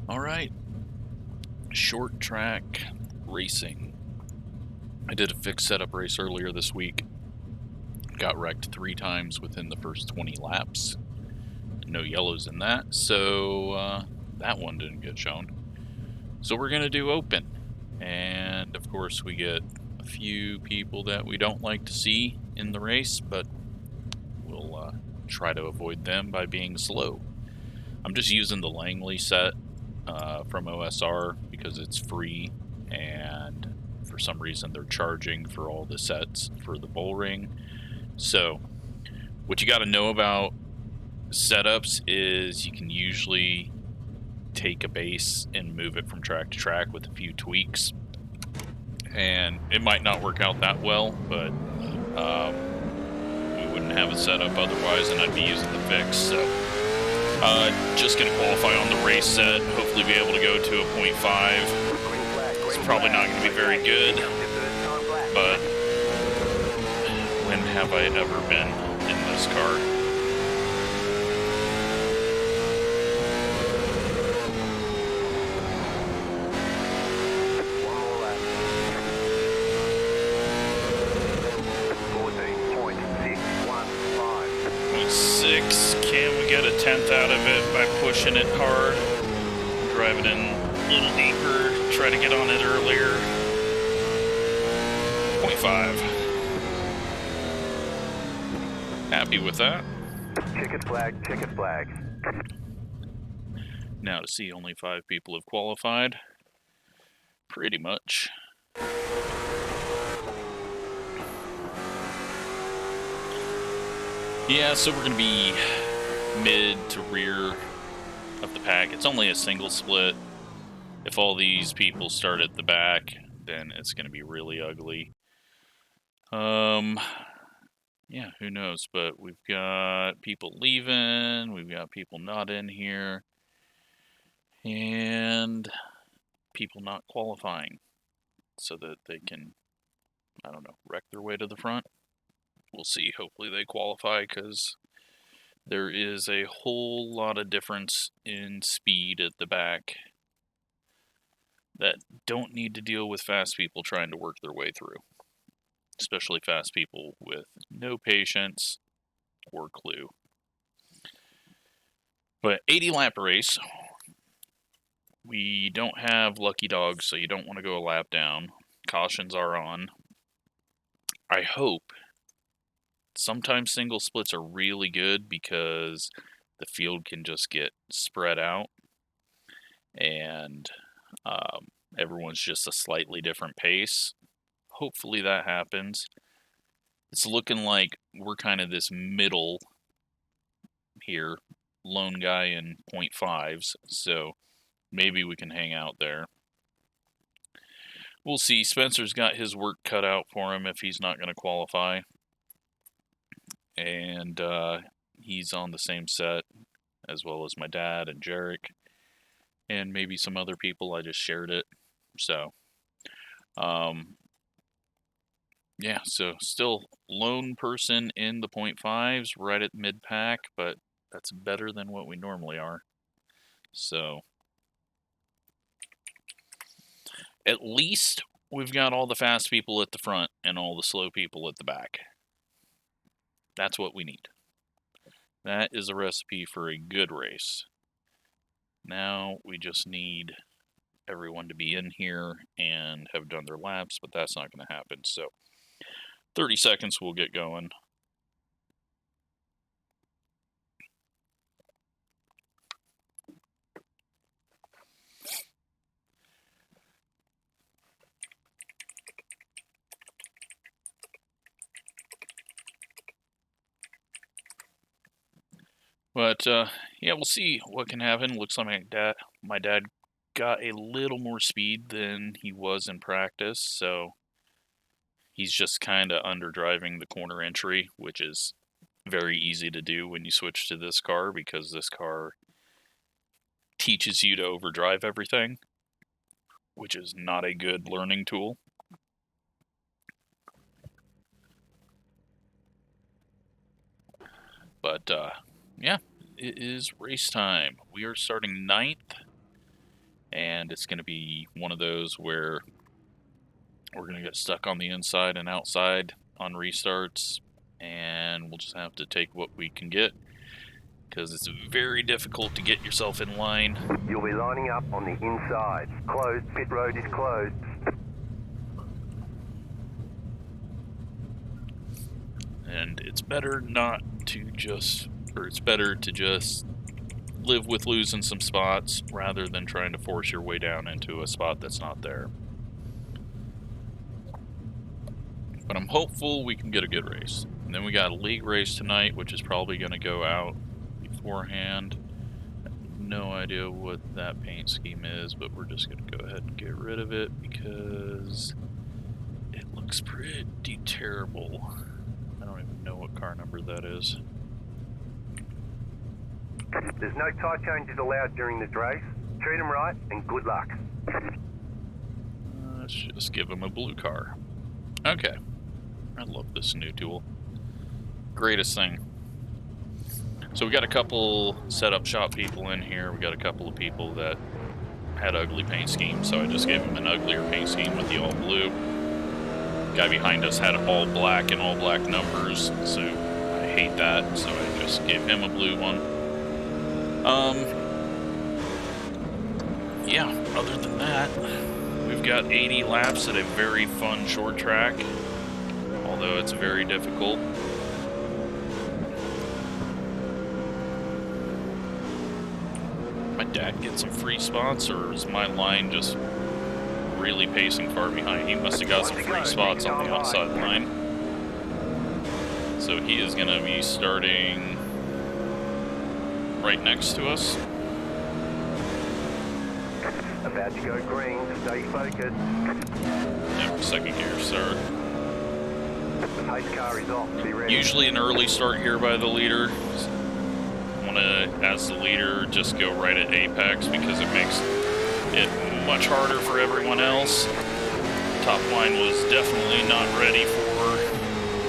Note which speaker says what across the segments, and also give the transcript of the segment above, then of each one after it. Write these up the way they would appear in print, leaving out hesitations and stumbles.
Speaker 1: All right, short track racing. I did a fixed setup race earlier this week. Got wrecked 3 times within the first 20 laps. No yellows in that, so that one didn't get shown. So we're gonna do open, and of course we get a few people that we don't like to see in the race, but we'll try to avoid them by being slow. I'm just using the Langley set from OSR because it's free, and for some reason they're charging for all the sets for the Bullring. So what you got to know about setups is you can usually take a base and move it from track to track with a few tweaks, and it might not work out that well, but we wouldn't have a setup otherwise, and I'd be using the fix. So just going to qualify on the race set, hopefully be able to go to a 0.5. It's probably not going to be very good, but when have I ever been in this car? Can we get a 10th out of it by pushing it hard, driving in a little deeper, try to get on it earlier? 0.5. Happy with that.
Speaker 2: Ticket flag, ticket flag.
Speaker 1: Now to see only 5 people have qualified. Pretty much. Yeah, so we're going to be mid to rear of the pack. It's only a single split. If all these people start at the back, then it's going to be really ugly. Yeah, who knows? But we've got people leaving. We've got people not in here. And people not qualifying so that they can, I don't know, wreck their way to the front. We'll see. Hopefully they qualify, because there is a whole lot of difference in speed at the back that don't need to deal with fast people trying to work their way through. Especially fast people with no patience or clue. But 80 lap race. We don't have lucky dogs, so you don't want to go a lap down. Cautions are on. I hope. Sometimes single splits are really good because the field can just get spread out, and everyone's just a slightly different pace. Hopefully that happens. It's looking like we're kind of this middle here, lone guy in 0.5s, so maybe we can hang out there. We'll see. Spencer's got his work cut out for him if he's not going to qualify. And he's on the same set as well as my dad and Jarek, and maybe some other people. I just shared it. So, yeah, so still lone person in the 0.5s, right at mid-pack, but that's better than what we normally are. So, at least we've got all the fast people at the front and all the slow people at the back. That's what we need. That is a recipe for a good race. Now we just need everyone to be in here and have done their laps, but that's not going to happen. So 30 seconds, we'll get going. But yeah, we'll see what can happen. Looks like my dad got a little more speed than he was in practice, so he's just kind of underdriving the corner entry, which is very easy to do when you switch to this car, because this car teaches you to overdrive everything, which is not a good learning tool. But yeah, it is race time. We are starting 9th and it's going to be one of those where we're going to get stuck on the inside and outside on restarts, and we'll just have to take what we can get, because it's very difficult to get yourself in line.
Speaker 2: You'll be lining up on the inside. Closed. Pit road is closed.
Speaker 1: And it's better not to just, or it's better to just live with losing some spots rather than trying to force your way down into a spot that's not there. But I'm hopeful we can get a good race. And then we got a league race tonight, which is probably going to go out beforehand. I have no idea what that paint scheme is, but we're just going to go ahead and get rid of it because it looks pretty terrible. I don't even know what car number that is.
Speaker 2: There's no tyre changes allowed during this race. Treat them right and good luck.
Speaker 1: Let's just give him a blue car. Okay. I love this new tool. Greatest thing. So we got a couple setup shop people in here. We got a couple of people that had ugly paint schemes, so I just gave them an uglier paint scheme with the all blue. Guy behind us had all black and all black numbers, so I hate that, so I just gave him a blue one. Yeah, other than that, we've got 80 laps at a very fun short track, although it's very difficult. My dad get some free spots, or is my line just really pacing far behind? He must have got some free spots on the outside line. So he is going to be starting right next to us.
Speaker 2: About to go green. Stay focused.
Speaker 1: Yep, second gear start.
Speaker 2: The pace car is off. Be ready.
Speaker 1: Usually an early start here by the leader. Want to, as the leader, just go right at apex because it makes it much harder for everyone else. Top line was definitely not ready for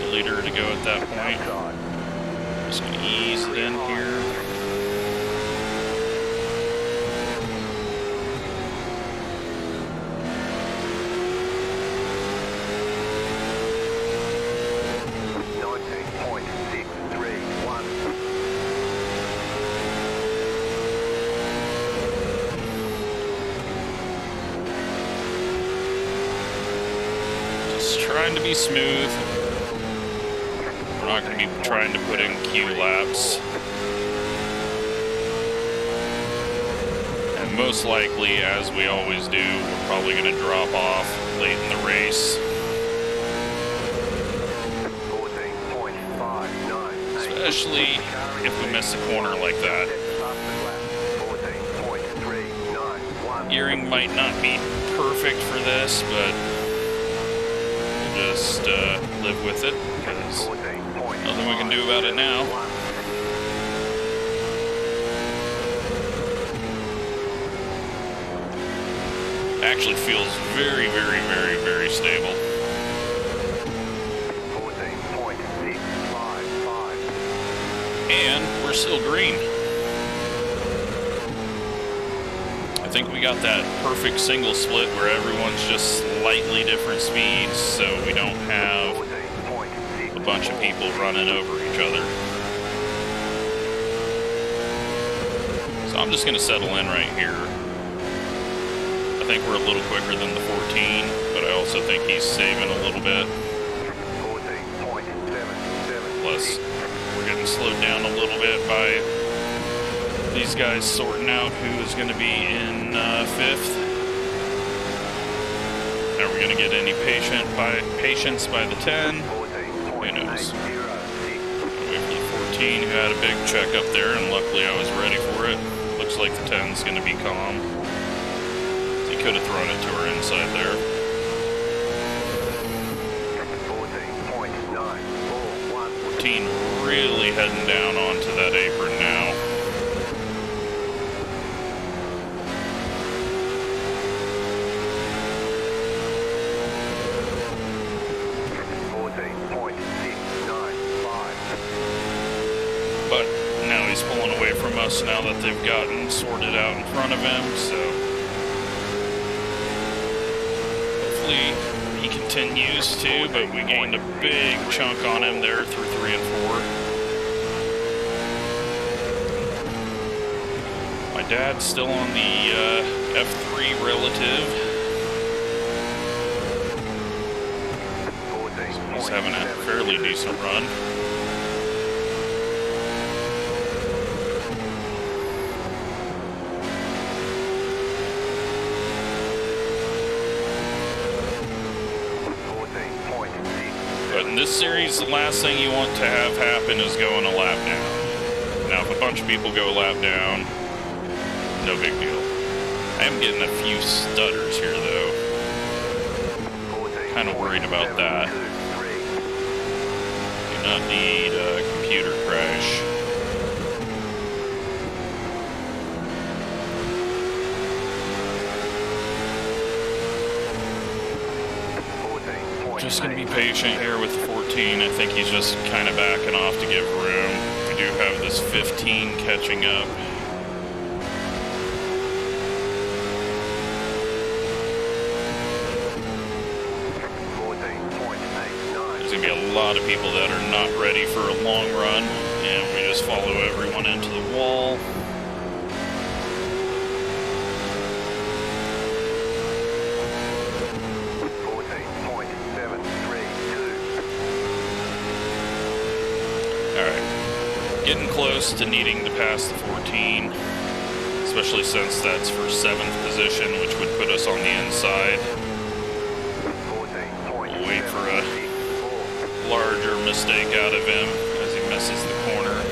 Speaker 1: the leader to go at that point. Just going to ease it in here. Trying to be smooth. We're not going to be trying to put in Q laps. And most likely, as we always do, we're probably going to drop off late in the race.
Speaker 2: 14.598.
Speaker 1: Especially if we miss a corner like that.
Speaker 2: 14.391.
Speaker 1: Gearing might not be perfect for this, but just live with it, because nothing we can do about it now. Actually feels very, very, very, very stable.
Speaker 2: 14.655.
Speaker 1: And we're still green. I think we got that perfect single split where everyone's just slightly different speeds, so we don't have a bunch of people running over each other. So I'm just going to settle in right here. I think we're a little quicker than the 14, but I also think he's saving a little bit. Plus, we're getting slowed down a little bit by these guys sorting out who is going to be in 5th. Are we going to get any patience by the 10? Who knows? Wait for the 14, who had a big check up there, and luckily I was ready for it. Looks like the 10's going to be calm. He could have thrown it to our inside there. 14 really heading down onto that apron now. But now he's pulling away from us now that they've gotten sorted out in front of him, so hopefully he continues to, but we gained a big chunk on him there through 3 and 4. My dad's still on the F3 relative. He's having a fairly decent run. But in this series, the last thing you want to have happen is going a lap down. Now, if a bunch of people go a lap down, no big deal. I am getting a few stutters here, though. Kind of worried about that. Do not need a computer crash. Just going to be patient here with the 14. I think he's just kind of backing off to give room. We do have this 15 catching up. There's going to be a lot of people that are not ready for a long run, and we just follow everyone into the wall. Getting close to needing to pass the 14, especially since that's for 7th position, which would put us on the inside. We'll wait for a larger mistake out of him as he misses the corner.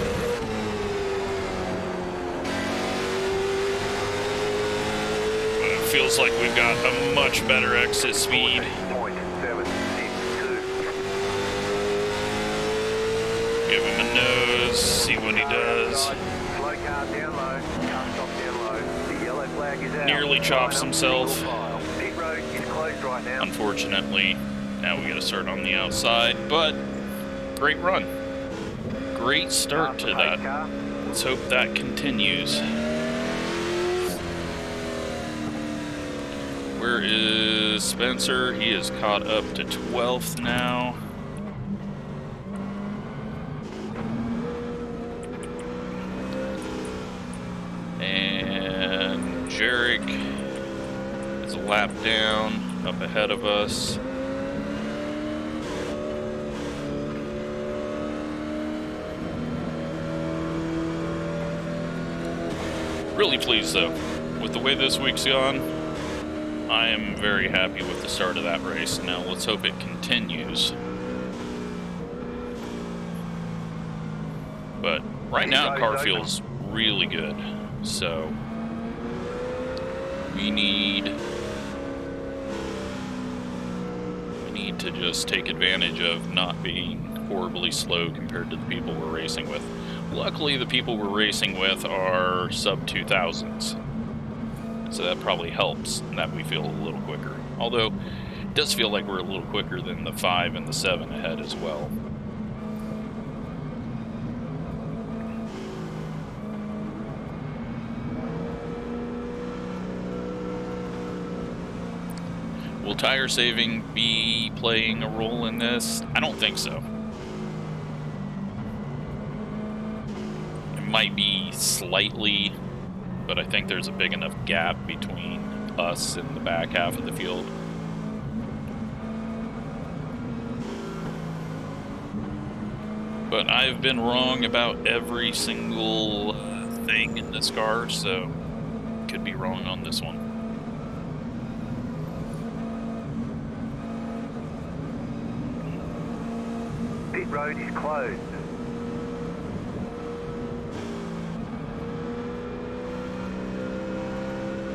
Speaker 1: But it feels like we've got a much better exit speed. Give him a nose, see what he does. Nearly chops himself. Unfortunately, now we gotta start on the outside, but great run. Great start to that. Let's hope that continues. Where is Spencer? He is caught up to 12th now. Jarek is a lap down, up ahead of us. Really pleased, though, with the way this week's gone. I am very happy with the start of that race. Now, let's hope it continues. But right now, the car feels really good, so we need to just take advantage of not being horribly slow compared to the people we're racing with. Luckily, the people we're racing with are sub 2000s, so that probably helps that we feel a little quicker. Although, it does feel like we're a little quicker than the 5 and the 7 ahead as well. Will tire saving be playing a role in this? I don't think so. It might be slightly, but I think there's a big enough gap between us and the back half of the field. But I've been wrong about every single thing in this car, so could be wrong on this one.
Speaker 2: Pit road is closed.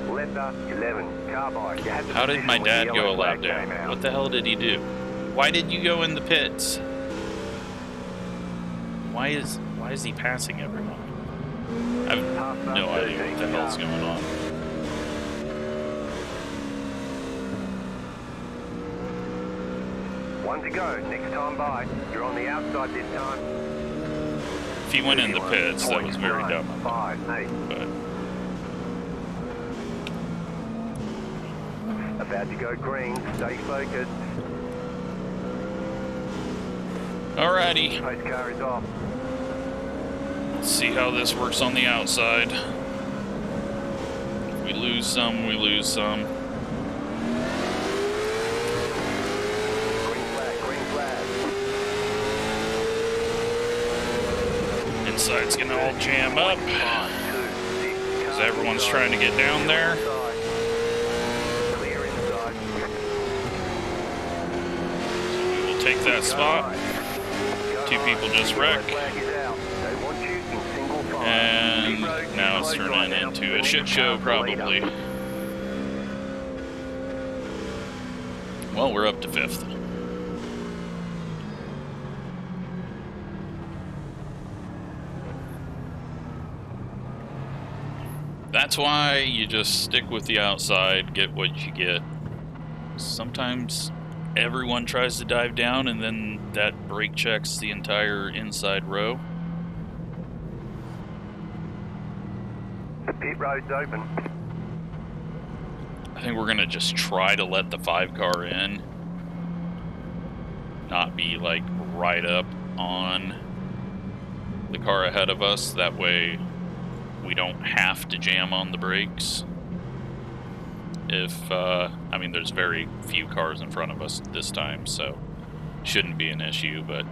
Speaker 2: Leather 11, carbide.
Speaker 1: How did my dad go a lap down? What the hell did he do? Why did you go in the pits? Why is he passing everyone? I have no idea what the hell's going on.
Speaker 2: One to go, next time by. You're on the outside this time.
Speaker 1: If he went in the pits, that was very dumb.
Speaker 2: 5, 8.
Speaker 1: But
Speaker 2: A About to go green. Stay focused.
Speaker 1: Alrighty.
Speaker 2: Post car is off.
Speaker 1: Let's see how this works on the outside. If we lose some, we lose some.
Speaker 2: Green flag, green flag.
Speaker 1: Inside's gonna all jam up
Speaker 2: 5, 2, 6.
Speaker 1: because everyone's trying to get down there.
Speaker 2: Clear inside.
Speaker 1: So we will take that spot. Two people just wrecked. And now it's turning into a shit show, probably. Well, we're up to 5th. That's why you just stick with the outside, get what you get. Sometimes everyone tries to dive down and then that brake checks the entire inside row.
Speaker 2: The pit road's open.
Speaker 1: I think we're gonna just try to let the 5 car in, not be like right up on the car ahead of us. That way we don't have to jam on the brakes. If, I mean, there's very few cars in front of us this time, so shouldn't be an issue, but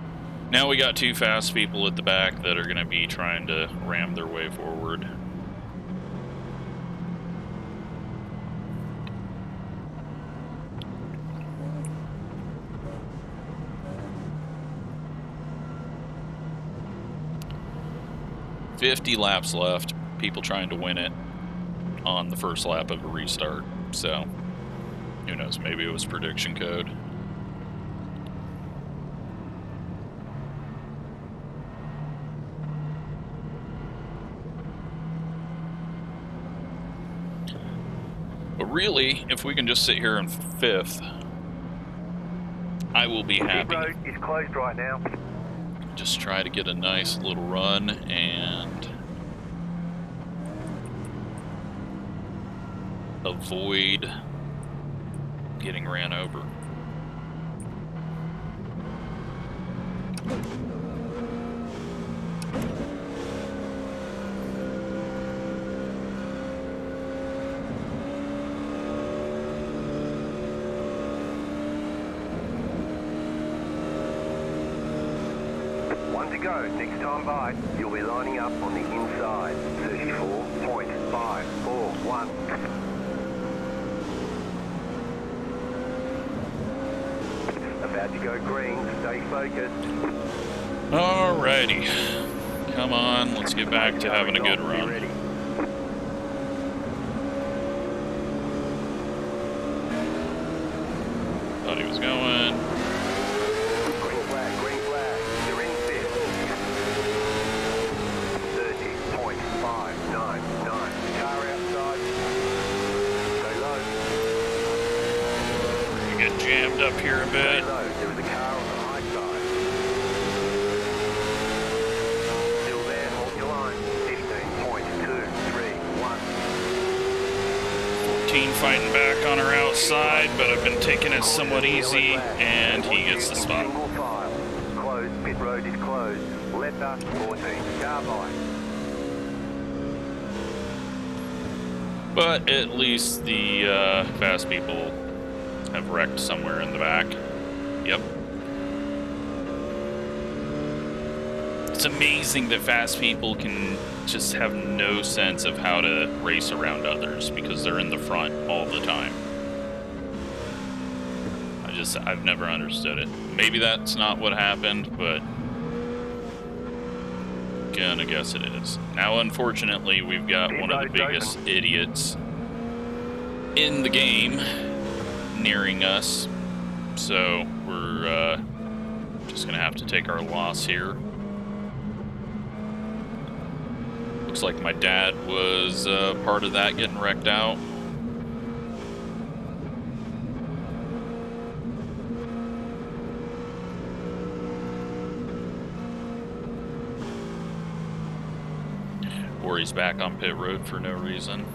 Speaker 1: now we got 2 fast people at the back that are gonna be trying to ram their way forward. $50 laps left, people trying to win it on the first lap of a restart, so who knows, maybe it was prediction code. But really, if we can just sit here in 5th, I will be happy.
Speaker 2: The road is closed right now.
Speaker 1: Just try to get a nice little run and avoid getting ran over.
Speaker 2: One to go. Next time by, you'll be lining up on the inside. 34.541. About to go green. Stay focused.
Speaker 1: Alrighty. Come on, let's get back to having a good
Speaker 2: Be
Speaker 1: run.
Speaker 2: ready.
Speaker 1: Thought he was going.
Speaker 2: Green flag, green flag. You're in 5th. 30.599. Car outside. Stay low.
Speaker 1: We get jammed up here a
Speaker 2: Stay
Speaker 1: bit.
Speaker 2: low. There was a car on the high side. Still there. Hold your line. 15.231.
Speaker 1: 14 fighting back on our outside, but I've been taking it somewhat easy, and he gets the spot.
Speaker 2: Single file. Closed. Pit road is closed. Letter 14. Car by.
Speaker 1: But at least the fast people have wrecked somewhere in the back. Yep. It's amazing that fast people can just have no sense of how to race around others because they're in the front all the time. I've never understood it. Maybe that's not what happened, but gonna guess it is. Now, unfortunately, we've got one of the biggest idiots in the game nearing us, so we're just gonna have to take our loss here. Looks like my dad was part of that, getting wrecked out. Or he's back on pit road for no reason.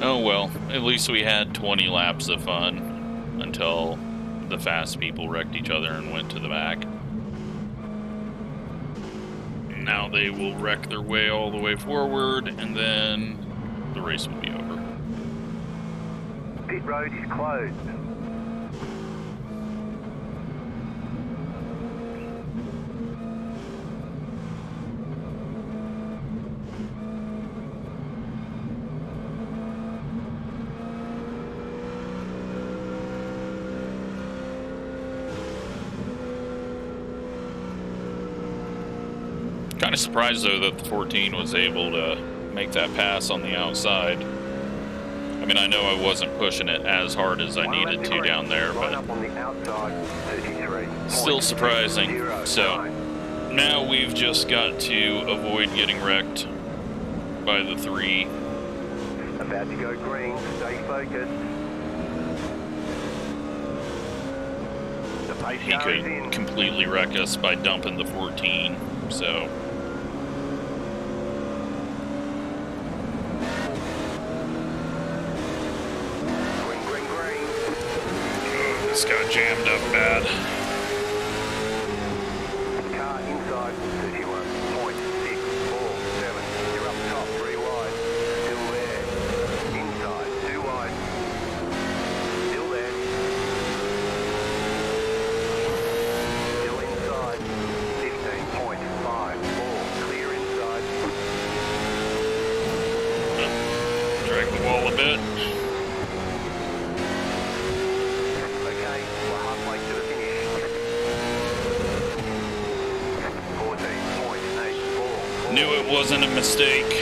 Speaker 1: Oh well, at least we had 20 laps of fun until the fast people wrecked each other and went to the back. Now they will wreck their way all the way forward, and then the race will be over.
Speaker 2: Pit road is closed.
Speaker 1: Kind of surprised though that the 14 was able to make that pass on the outside. I mean, I know I wasn't pushing it as hard as I needed to down there, but still surprising. So now we've just got to avoid getting wrecked by the 3.
Speaker 2: About to go green, stay focused. The pace
Speaker 1: He
Speaker 2: car is
Speaker 1: could
Speaker 2: in.
Speaker 1: completely wreck us by dumping the 14, so... This got jammed up bad.
Speaker 2: Car inside 31.647. You're up top, 3 wide. Still there. Inside, 2 wide. Still there. Still inside. 15.54. Clear inside.
Speaker 1: Drag the wall a bit. Knew it wasn't a mistake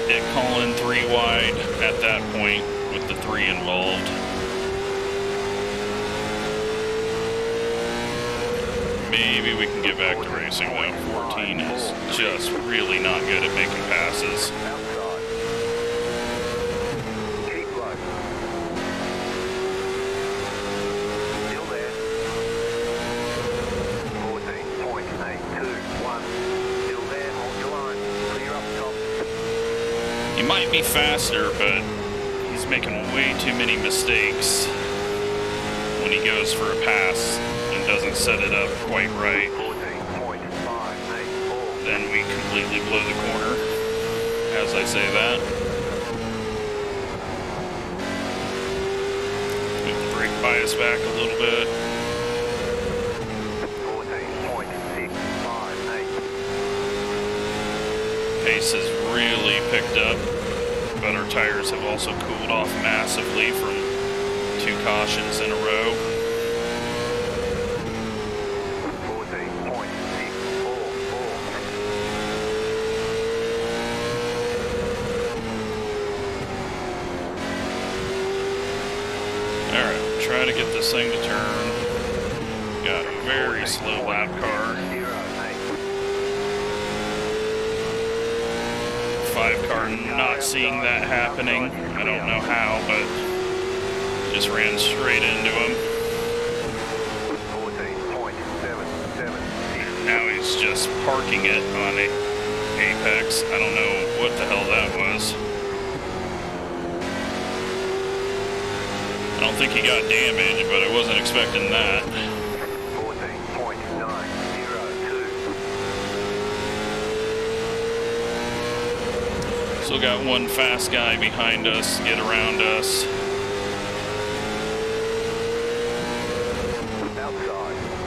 Speaker 1: at calling 3 wide at that point with the 3 involved. Maybe we can get back to racing though. 14 is just really not good at making passes.
Speaker 2: Keep low. Still there. 14.821.
Speaker 1: He might be faster, but he's making way too many mistakes when he goes for a pass and doesn't set it up quite right. Then we completely blow the corner, as I say that. Move the brake bias back a little bit.
Speaker 2: 14.658.
Speaker 1: Pace has really picked up, but our tires have also cooled off massively from 2 cautions in a row.
Speaker 2: 14.64.
Speaker 1: Alright, try to get this thing to turn. Got a very slow lap car. 5 car not seeing that happening. I don't know how, but just ran straight into him.
Speaker 2: 14.776.
Speaker 1: Now he's just parking it on a apex. I don't know what the hell that was. I don't think he got damaged, but I wasn't expecting that.
Speaker 2: 14.902.
Speaker 1: Still got one fast guy behind us, get around us.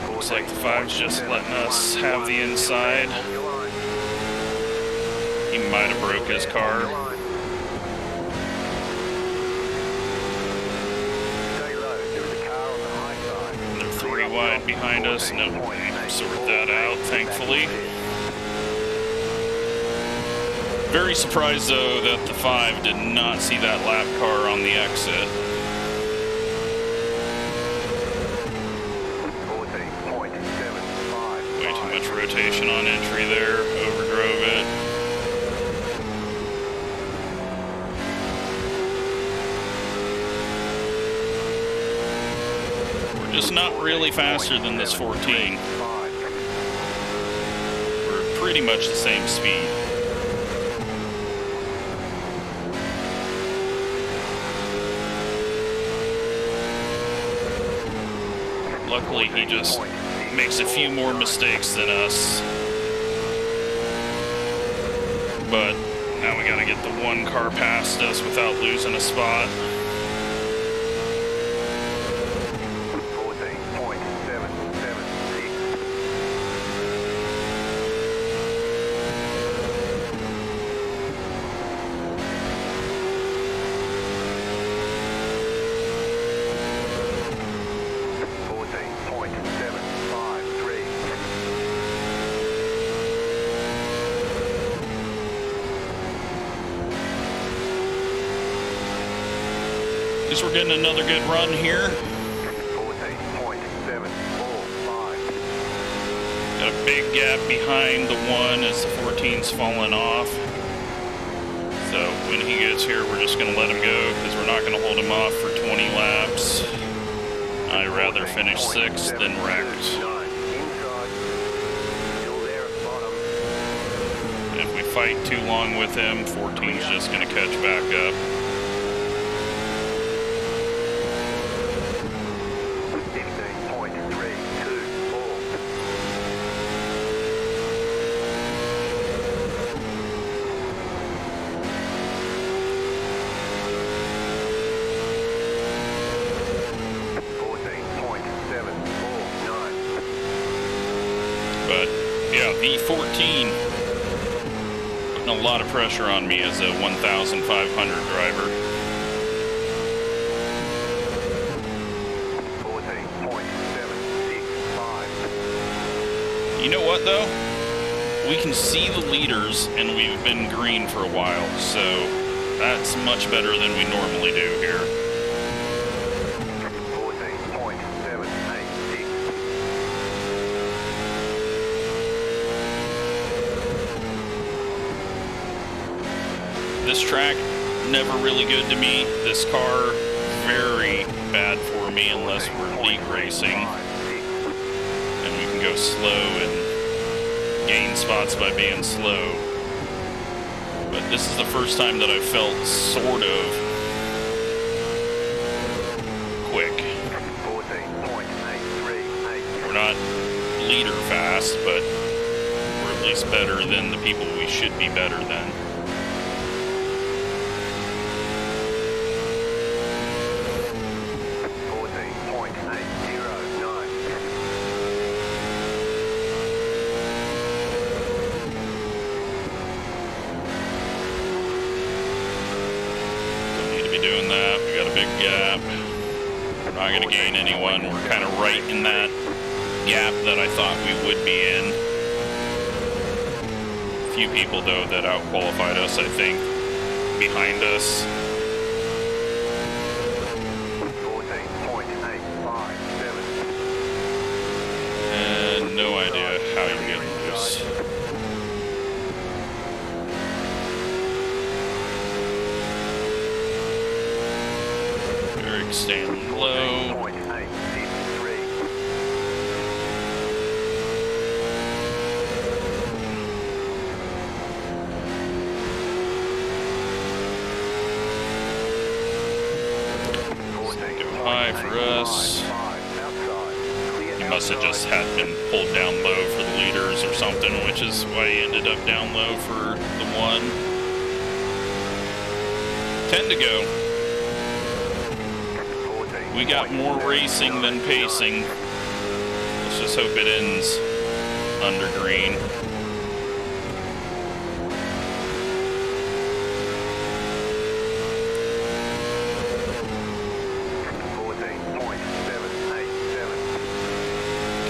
Speaker 1: Looks like the 5's just letting us have the inside. He might have broke his car. They're 3 wide behind us. Nope, sort that out, thankfully. Very surprised though that the 5 did not see that lap car on the exit.
Speaker 2: 14.75.
Speaker 1: Way too much rotation on entry there, overdrove it. We're just not really faster than this 14. We're pretty much the same speed. Luckily, he just makes a few more mistakes than us. But now we gotta get the one car past us without losing a spot.
Speaker 2: 14.776.
Speaker 1: At least we're getting another good run here.
Speaker 2: 14.745.
Speaker 1: Got a big gap behind the one as the 14's falling off. So when he gets here, we're just going to let him go because we're not going to hold him off for 20 laps. I'd rather finish 6th than wrecked. If we fight too long with him, 14's just going to catch back up. 14 putting a lot of pressure on me as a 1,500 driver.
Speaker 2: 14.765.
Speaker 1: You know what though? We can see the leaders and we've been green for a while, so that's much better than we normally do here.
Speaker 2: 14.786.
Speaker 1: This track, never really good to me. This car, very bad for me unless we're league racing. And we can go slow and gain spots by being slow. But this is the first time that I felt sort of quick. We're not leader fast, but we're at least better than the people we should be better than. Doing that, we got a big gap. We're not going to gain anyone. We're kind of right in that gap that I thought we would be in. A few people though that out-qualified us, I think, behind us.
Speaker 2: 14.857.
Speaker 1: And no idea how you're getting loose. Staying low.
Speaker 2: 8.863.
Speaker 1: Go high for us. He must have just had been pulled down low for the leaders or something, which is why he ended up down low for the one. 10 to go. We got more racing than pacing. Let's just hope it ends under green.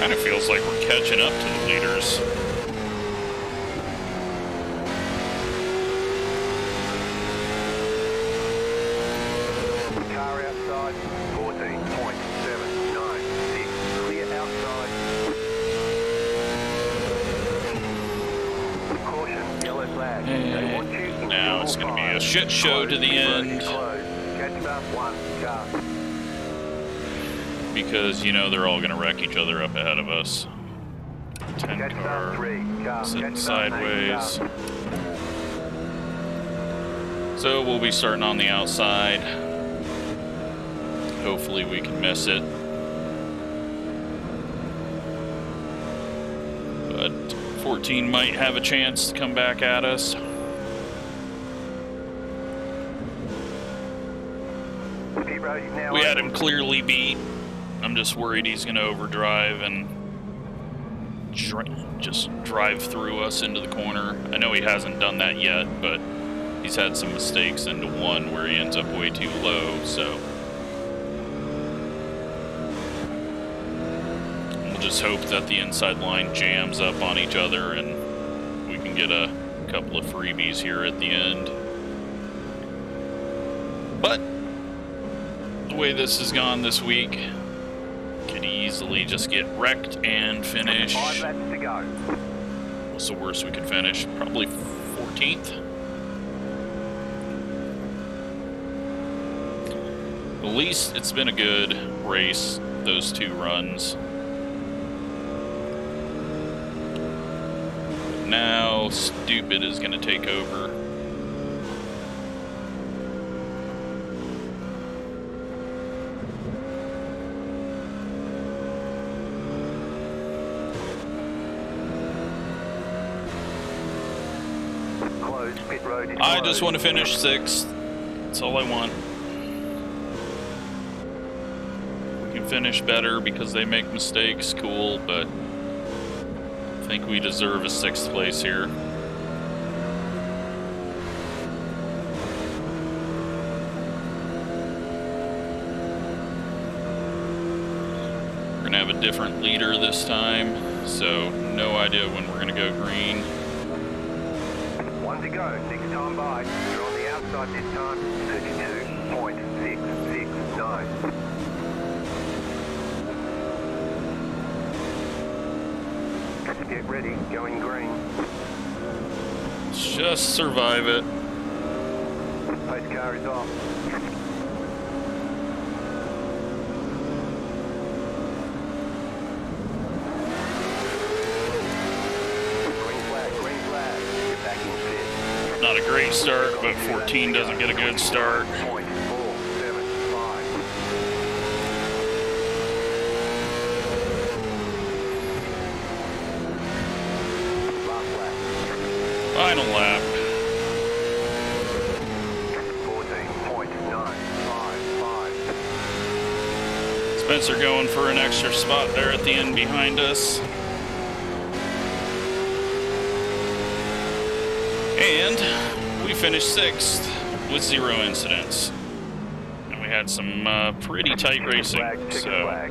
Speaker 1: Kind of feels like we're catching up to the leaders.
Speaker 2: Car outside. 14.796. Clear outside. Caution, yellow flag. They want you in
Speaker 1: Now it's going to be a shit show to the end.
Speaker 2: Catch up one car.
Speaker 1: Because, you know, they're all going to wreck each other up ahead of us. 10 car, sitting sideways. So we'll be starting on the outside. Hopefully we can miss it. 14 might have a chance to come back at us. We had him clearly beat. I'm just worried he's going to overdrive and just drive through us into the corner. I know he hasn't done that yet, but he's had some mistakes into one where he ends up way too low, so we'll just hope that the inside line jams up on each other and we can get a couple of freebies here at the end. But the way this has gone this week, could easily just get wrecked and finish.
Speaker 2: 5 laps to go.
Speaker 1: What's the worst we could finish? Probably 14th. At least it's been a good race, those 2 runs. But now, stupid is going to take over.
Speaker 2: Pit road is
Speaker 1: I
Speaker 2: closed.
Speaker 1: just want to finish 6th. That's all I want. We can finish better because they make mistakes, cool, but I think we deserve a 6th place here. We're going to have a different leader this time, so no idea when we're going to go green.
Speaker 2: 1 to go, 6 time by. You're on the outside this time, 32.669. Get ready, going green.
Speaker 1: Let's just survive it.
Speaker 2: Pace car is off. Green flag. Get back in pit.
Speaker 1: Not a great start, but 14 doesn't get a good start.
Speaker 2: .475. Last lap.
Speaker 1: Final lap.
Speaker 2: 14.955.
Speaker 1: Spencer going for an extra spot there at the end behind us. And we finished 6th with 0 incidents. And we had some pretty tight racing. So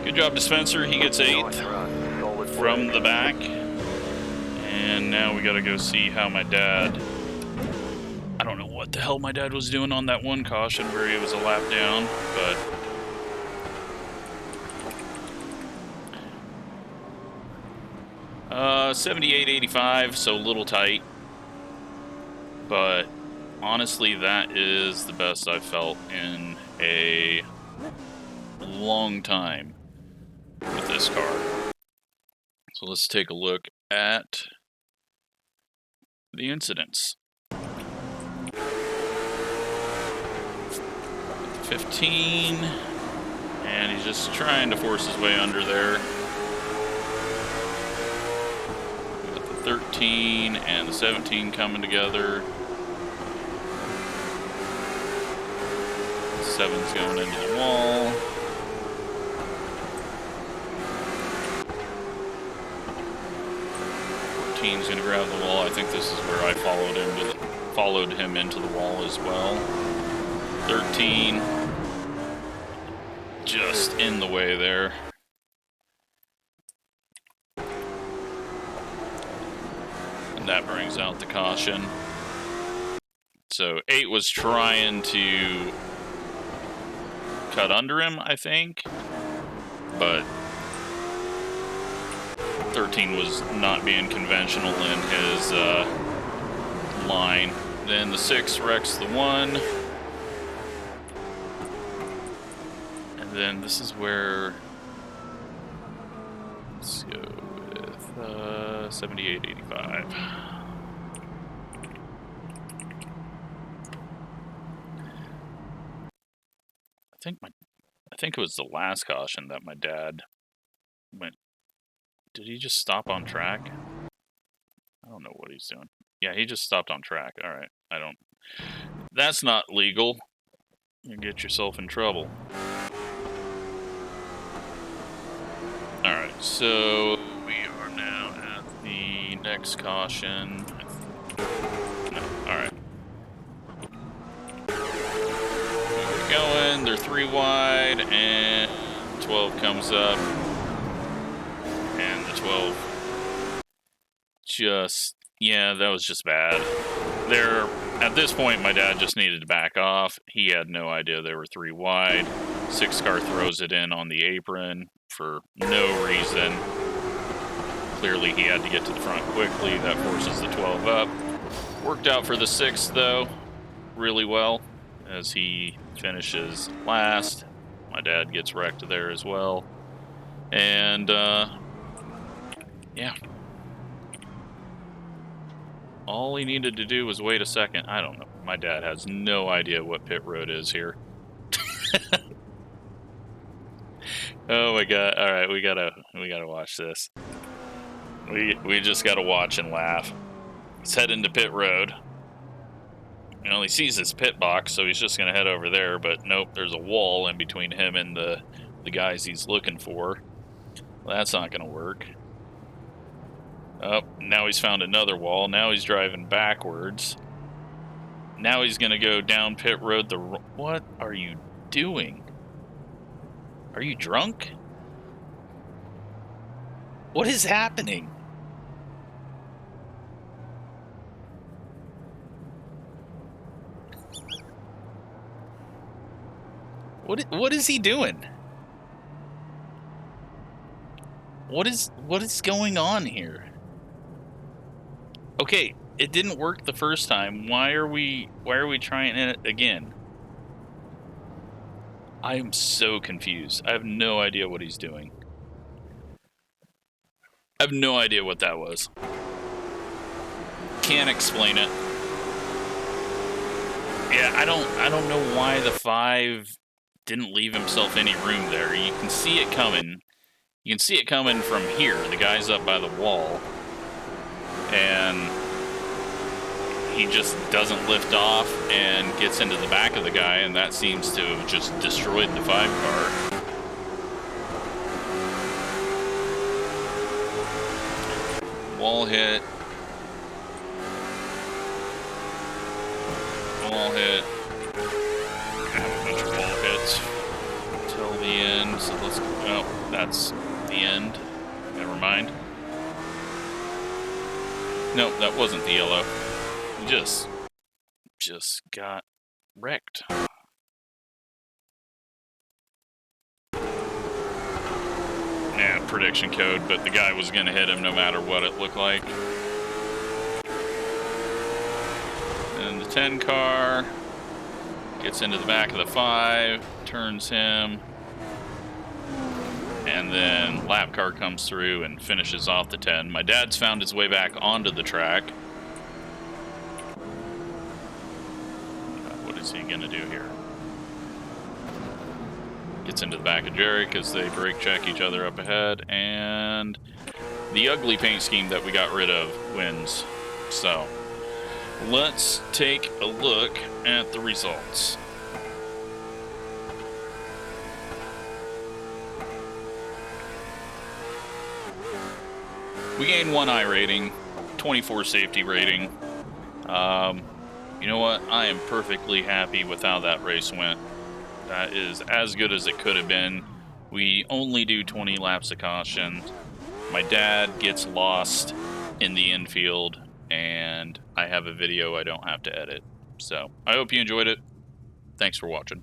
Speaker 1: good job to Spencer. He gets 8th from the back. And now we got to go see how my dad... I don't know what the hell my dad was doing on that one caution where he was a lap down, but... 78.85, so a little tight. But honestly, that is the best I've felt in a long time with this car. So let's take a look at the incidents. 15, and he's just trying to force his way under there. 13 and the 17 coming together. 7's going into the wall. 14's gonna grab the wall. I think this is where I followed him into the wall as well. 13 just in the way there. That brings out the caution. So 8 was trying to cut under him, I think, but 13 was not being conventional in his line. Then the 6 wrecks the 1. And then this is where, let's go with 78.85. I think it was the last caution that my dad went Did he just stop on track? I don't know what he's doing. Yeah, he just stopped on track. All right. I don't... That's not legal. You get yourself in trouble. All right, so we are now at the next caution. No, all right. We're going. They're 3 wide, and 12 comes up, and the 12 just, yeah, that was just bad. There, at this point, my dad just needed to back off. He had no idea they were 3 wide. 6 car throws it in on the apron for no reason. Clearly, he had to get to the front quickly. That forces the 12 up. Worked out for the 6th, though, really well, as he finishes last. My dad gets wrecked there as well. And, yeah. All he needed to do was wait a second. I don't know. My dad has no idea what pit road is here. Oh my god. All right, we gotta watch this. We just gotta watch and laugh. He's heading to pit road. You know, he sees his pit box, so he's just gonna head over there, but nope, there's a wall in between him and the guys he's looking for. Well, that's not gonna work. Oh, now he's found another wall. Now he's driving backwards. Now he's gonna go down pit road. What are you doing? Are you drunk? What is happening? What is he doing? What is going on here? Okay, it didn't work the first time. Why are we trying it again? I am so confused. I have no idea what he's doing. I have no idea what that was. Can't explain it. Yeah, I don't know why the 5 didn't leave himself any room there. You can see it coming. You can see it coming from here. The guy's up by the wall. And he just doesn't lift off and gets into the back of the guy, and that seems to have just destroyed the 5 car. Wall hit. Wall hit. I have a bunch of wall hits till the end, so let's go. Oh, that's the end. Never mind. Nope, that wasn't the yellow. We just got wrecked. Yeah, prediction code, but the guy was gonna hit him no matter what it looked like. And the 10 car gets into the back of the 5, turns him, and then lap car comes through and finishes off the 10. My dad's found his way back onto the track. What is he gonna do here? Gets into the back of Jerry because they brake check each other up ahead, and the ugly paint scheme that we got rid of wins. So let's take a look at the results. We gained 1 I rating, 24 safety rating. You know what? I am perfectly happy with how that race went. That is as good as it could have been. We only do 20 laps of caution. My dad gets lost in the infield, and I have a video I don't have to edit. So I hope you enjoyed it. Thanks for watching.